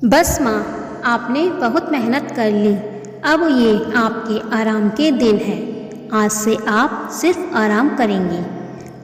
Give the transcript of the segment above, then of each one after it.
बस माँ, आपने बहुत मेहनत कर ली। अब ये आपके आराम के दिन है। आज से आप सिर्फ आराम करेंगी।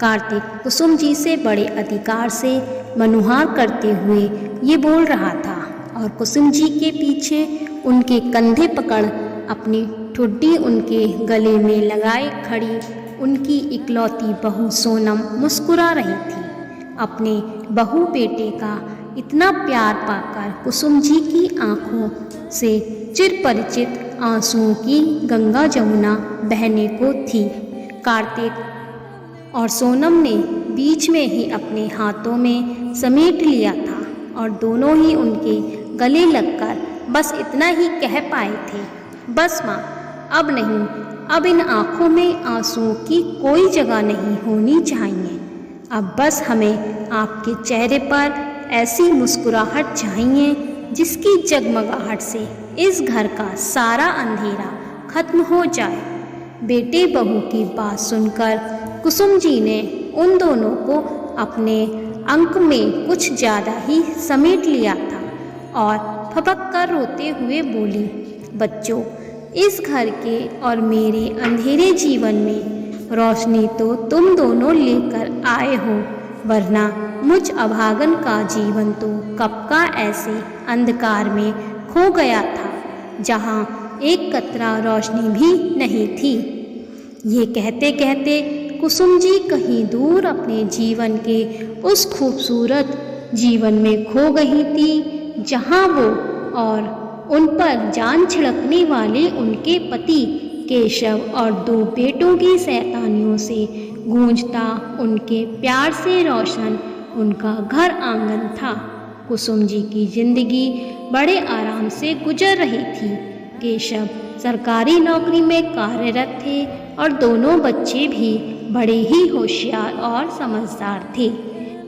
कार्तिक कुसुम जी से बड़े अधिकार से मनुहार करते हुए ये बोल रहा था और कुसुम जी के पीछे उनके कंधे पकड़ अपनी ठुड्डी उनके गले में लगाए खड़ी उनकी इकलौती बहू सोनम मुस्कुरा रही थी। अपने बहू बेटे का इतना प्यार पाकर कुसुम जी की आंखों से चिरपरिचित आंसुओं की गंगा जमुना बहने को थी। कार्तिक और सोनम ने बीच में ही अपने हाथों में समेट लिया था और दोनों ही उनके गले लगकर बस इतना ही कह पाए थे, बस माँ, अब नहीं, अब इन आँखों में आंसुओं की कोई जगह नहीं होनी चाहिए। अब बस हमें आपके चेहरे पर ऐसी मुस्कुराहट चाहिए जिसकी जगमगाहट से इस घर का सारा अंधेरा खत्म हो जाए। बेटे बहू की बात सुनकर कुसुम जी ने उन दोनों को अपने अंक में कुछ ज़्यादा ही समेट लिया था और फपक कर रोते हुए बोली, बच्चों, इस घर के और मेरे अंधेरे जीवन में रोशनी तो तुम दोनों लेकर आए हो, वरना मुझ अभागन का जीवन तो कब का ऐसे अंधकार में खो गया था जहाँ एक कतरा रोशनी भी नहीं थी। ये कहते कहते कुसुम जी कहीं दूर अपने जीवन के उस खूबसूरत जीवन में खो गई थी जहाँ वो और उन पर जान छिड़कने वाले उनके पति केशव और दो बेटों की शैतानियों से गूंजता उनके प्यार से रोशन उनका घर आंगन था। कुसुम जी की जिंदगी बड़े आराम से गुजर रही थी। केशव सरकारी नौकरी में कार्यरत थे और दोनों बच्चे भी बड़े ही होशियार और समझदार थे।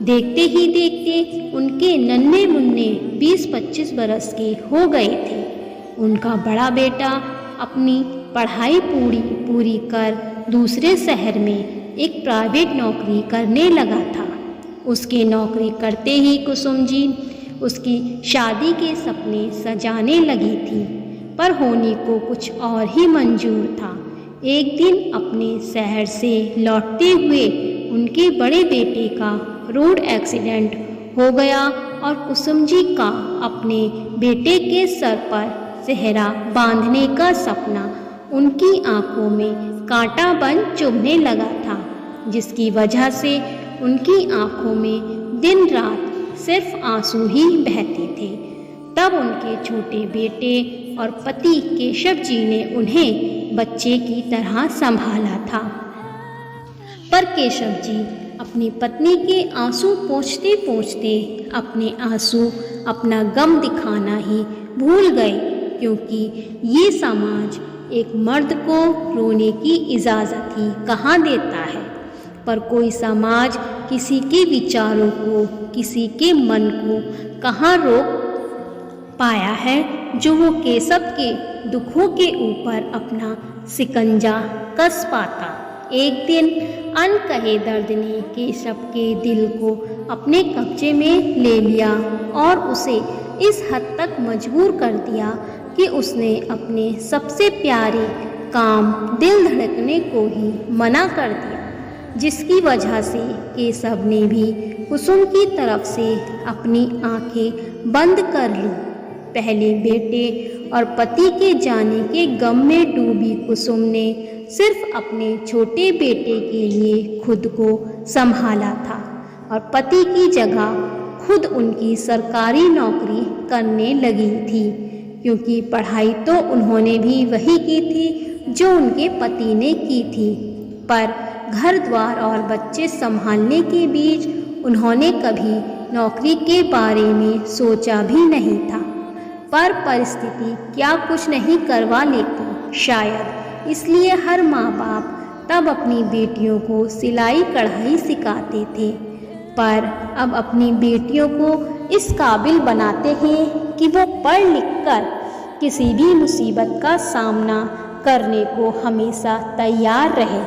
देखते ही देखते उनके नन्हे मुन्ने 20-25 बरस के हो गए थे। उनका बड़ा बेटा अपनी पढ़ाई पूरी कर दूसरे शहर में एक प्राइवेट नौकरी करने लगा था। उसकी नौकरी करते ही कुसुम जी उसकी शादी के सपने सजाने लगी थी, पर होने को कुछ और ही मंजूर था। एक दिन अपने शहर से लौटते हुए उनके बड़े बेटे का रोड एक्सीडेंट हो गया और कुसुम जी का अपने बेटे के सर पर सेहरा बांधने का सपना उनकी आंखों में कांटा बन चुभने लगा था, जिसकी वजह से उनकी आंखों में दिन रात सिर्फ आंसू ही बहते थे। तब उनके छोटे बेटे और पति केशव जी ने उन्हें बच्चे की तरह संभाला था, पर केशव जी अपनी पत्नी के आंसू पोंछते पोंछते अपना गम दिखाना ही भूल गए, क्योंकि ये समाज एक मर्द को रोने की इजाज़त ही कहाँ देता है। पर कोई समाज किसी के विचारों को, किसी के मन को कहाँ रोक पाया है जो वो केशव के दुखों के ऊपर अपना सिकंजा कस पाता। एक दिन अनकहे दर्द ने केशव के दिल को अपने कब्जे में ले लिया और उसे इस हद तक मजबूर कर दिया कि उसने अपने सबसे प्यारे काम दिल धड़कने को ही मना कर दिया, जिसकी वजह से केशव ने भी कुसुम की तरफ से अपनी आंखें बंद कर ली। पहले बेटे और पति के जाने के गम में डूबी कुसुम ने सिर्फ अपने छोटे बेटे के लिए खुद को संभाला था और पति की जगह खुद उनकी सरकारी नौकरी करने लगी थी, क्योंकि पढ़ाई तो उन्होंने भी वही की थी जो उनके पति ने की थी। पर घर द्वार और बच्चे संभालने के बीच उन्होंने कभी नौकरी के बारे में सोचा भी नहीं था। पर परिस्थिति क्या कुछ नहीं करवा लेती, शायद इसलिए हर माँ बाप तब अपनी बेटियों को सिलाई कढ़ाई सिखाते थे, पर अब अपनी बेटियों को इस काबिल बनाते हैं कि वो पढ़ लिख कर किसी भी मुसीबत का सामना करने को हमेशा तैयार रहे।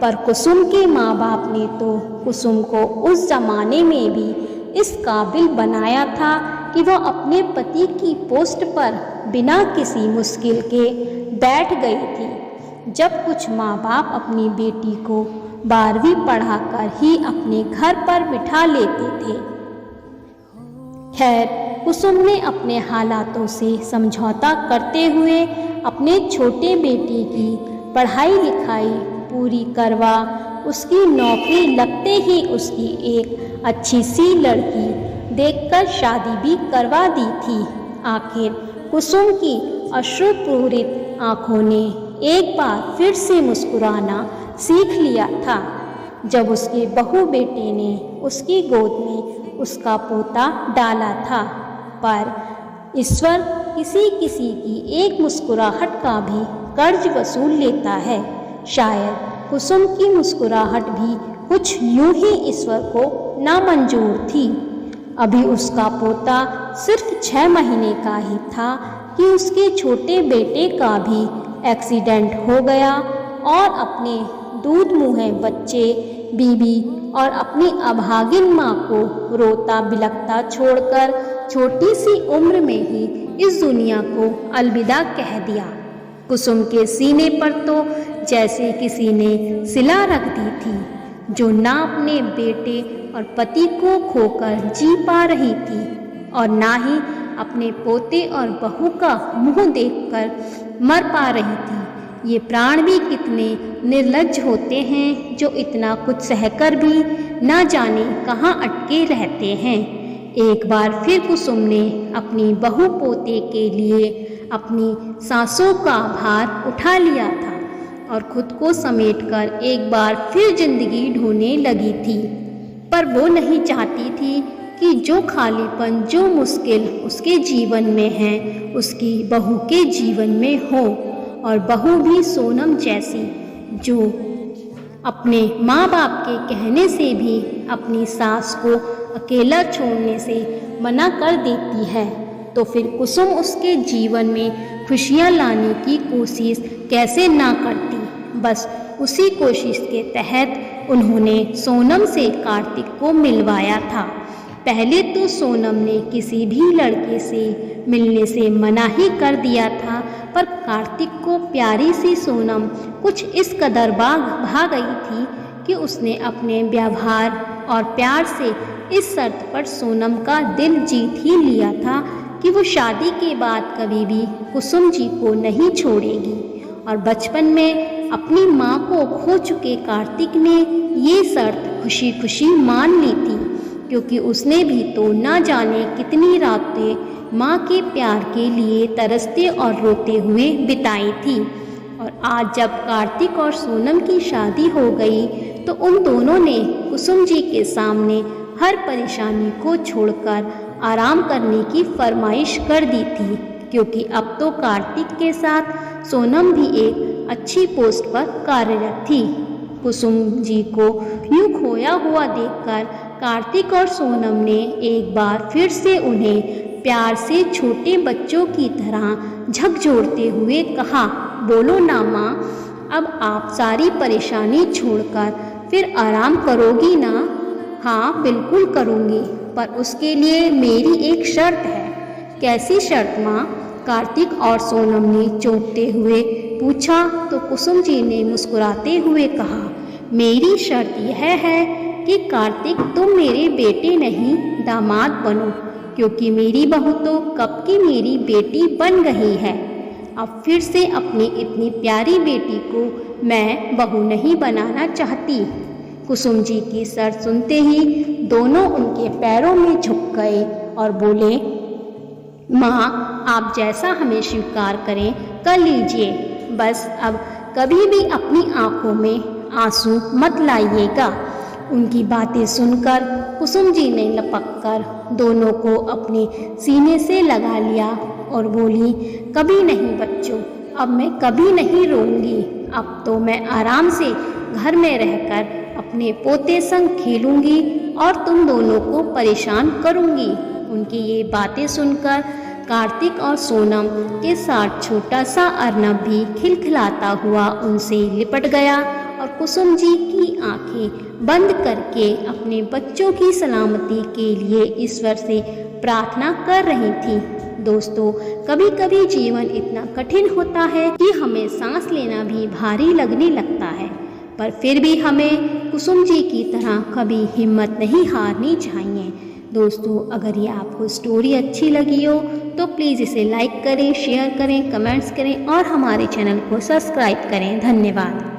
पर कुसुम के माँ बाप ने तो कुसुम को उस ज़माने में भी इस काबिल बनाया था कि वह अपने पति की पोस्ट पर बिना किसी मुश्किल के बैठ गई थी। जब कुछ माँ बाप अपनी बेटी को 12वीं पढ़ाकर ही अपने घर पर बिठा लेते थे। खैर, कुसुम ने अपने हालातों से समझौता करते हुए अपने छोटे बेटे की पढ़ाई लिखाई पूरी करवा उसकी नौकरी लगते ही उसकी एक अच्छी सी लड़की देखकर शादी भी करवा दी थी। आखिर कुसुम की अश्रुपूरित आंखों ने एक बार फिर से मुस्कुराना सीख लिया था जब उसके बहू बेटे ने उसकी गोद में उसका पोता डाला था। पर ईश्वर किसी किसी की एक मुस्कुराहट का भी कर्ज वसूल लेता है। शायद कुसुम की मुस्कुराहट भी कुछ यूं ही ईश्वर को नामंजूर थी। अभी उसका पोता सिर्फ 6 महीने का ही था कि उसके छोटे बेटे का भी एक्सीडेंट हो गया और अपने दूध मुँहे बच्चे, बीबी और अपनी अभागिन माँ को रोता बिलखता छोड़कर छोटी सी उम्र में ही इस दुनिया को अलविदा कह दिया। कुसुम के सीने पर तो जैसे किसी ने सिला रख दी थी, जो ना अपने बेटे और पति को खोकर जी पा रही थी और ना ही अपने पोते और बहू का मुंह देखकर मर पा रही थी। ये प्राण भी कितने निर्लज्ज होते हैं जो इतना कुछ सहकर भी ना जाने कहाँ अटके रहते हैं। एक बार फिर कुसुम ने अपनी बहू पोते के लिए अपनी सांसों का भार उठा लिया था और खुद को समेटकर एक बार फिर जिंदगी ढूंढने लगी थी। पर वो नहीं चाहती थी कि जो खालीपन, जो मुश्किल उसके जीवन में है, उसकी बहू के जीवन में हो। और बहू भी सोनम जैसी, जो अपने माँ बाप के कहने से भी अपनी सास को अकेला छोड़ने से मना कर देती है, तो फिर कुसुम उसके जीवन में खुशियाँ लाने की कोशिश कैसे ना करती। बस उसी कोशिश के तहत उन्होंने सोनम से कार्तिक को मिलवाया था। पहले तो सोनम ने किसी भी लड़के से मिलने से मना ही कर दिया था, पर कार्तिक को प्यारी सी सोनम कुछ इस कदर भा गई थी कि उसने अपने व्यवहार और प्यार से इस शर्त पर सोनम का दिल जीत ही लिया था कि वो शादी के बाद कभी भी कुसुम जी को नहीं छोड़ेगी। और बचपन में अपनी माँ को खो चुके कार्तिक ने ये शर्त खुशी खुशी मान ली थी, क्योंकि उसने भी तो ना जाने कितनी रातें माँ के प्यार के लिए तरसते और रोते हुए बिताई थी। और आज जब कार्तिक और सोनम की शादी हो गई तो उन दोनों ने कुसुम जी के सामने हर परेशानी को छोड़कर आराम करने की फरमाइश कर दी थी, क्योंकि अब तो कार्तिक के साथ सोनम भी एक अच्छी पोस्ट पर कार्यरत थी। कुसुम जी को यूं खोया हुआ देखकर कार्तिक और सोनम ने एक बार फिर से उन्हें प्यार से छोटे बच्चों की तरह झकझोरते हुए कहा, बोलो ना माँ, अब आप सारी परेशानी छोड़कर फिर आराम करोगी ना? हाँ बिल्कुल करूँगी, पर उसके लिए मेरी एक शर्त है। कैसी शर्त माँ? कार्तिक और सोनम ने चौंकते हुए पूछा तो कुसुम जी ने मुस्कुराते हुए कहा, मेरी शर्त यह है कि कार्तिक तुम मेरे बेटे नहीं दामाद बनो, क्योंकि मेरी बहू तो कब की मेरी बेटी बन गई है। अब फिर से अपनी इतनी प्यारी बेटी को मैं बहू नहीं बनाना चाहती। कुसुम जी की शर्त सुनते ही दोनों उनके पैरों में झुक गए और बोले, माँ आप जैसा हमें स्वीकार करें कर लीजिए, बस अब कभी भी अपनी आंखों में आंसू मत लाइएगा। उनकी बातें सुनकर कुसुम जी ने लपककर दोनों को अपने सीने से लगा लिया और बोली, कभी नहीं बच्चों, अब मैं कभी नहीं रोऊंगी। अब तो मैं आराम से घर में रहकर अपने पोते संग खेलूंगी और तुम दोनों को परेशान करूंगी। उनकी ये बातें सुनकर कार्तिक और सोनम के साथ छोटा सा अर्नब भी खिलखिलाता हुआ उनसे लिपट गया और कुसुम जी की आंखें बंद करके अपने बच्चों की सलामती के लिए ईश्वर से प्रार्थना कर रही थी। दोस्तों, कभी कभी जीवन इतना कठिन होता है कि हमें सांस लेना भी भारी लगने लगता है, पर फिर भी हमें कुसुम जी की तरह कभी हिम्मत नहीं हारनी चाहिए। दोस्तों, अगर ये आपको स्टोरी अच्छी लगी हो तो प्लीज़ इसे लाइक करें, शेयर करें, कमेंट्स करें और हमारे चैनल को सब्सक्राइब करें। धन्यवाद।